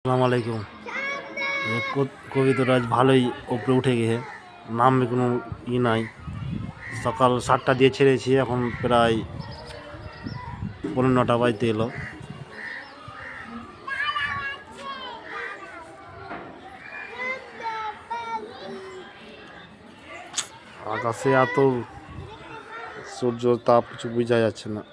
আসসালামু আলাইকুম। কবিতাটা আজ ভালোই উপরে উঠে গেছে, নামে কোনো নাই। সকাল 7টা দিয়ে ছেড়েছি, এখন প্রায় 9:30 বাজতে এলো। আকাশে এত সূর্য তাপ কিছু বোঝা যাচ্ছে না।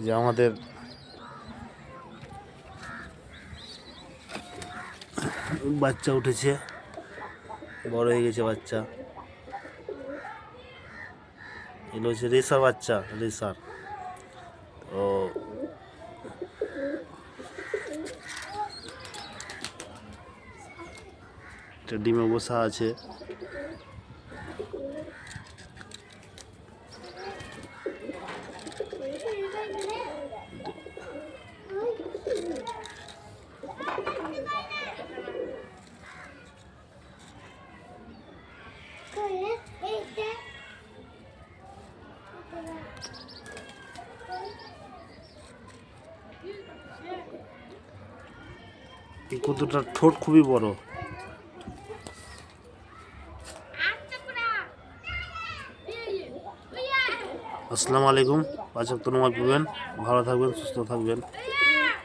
যে আমাদের বাচ্চা উঠেছে, বড় হয়ে গেছে বাচ্চা। এগুলো হচ্ছে রেসার বাচ্চা, রেসার। তো ডিমে বসা আছে। এই কতটা ঠোঁট খুবই বড়। আসসালামু আলাইকুম। 5 ওয়াক্ত নামাজ পড়বেন, ভালো থাকবেন, সুস্থ থাকবেন।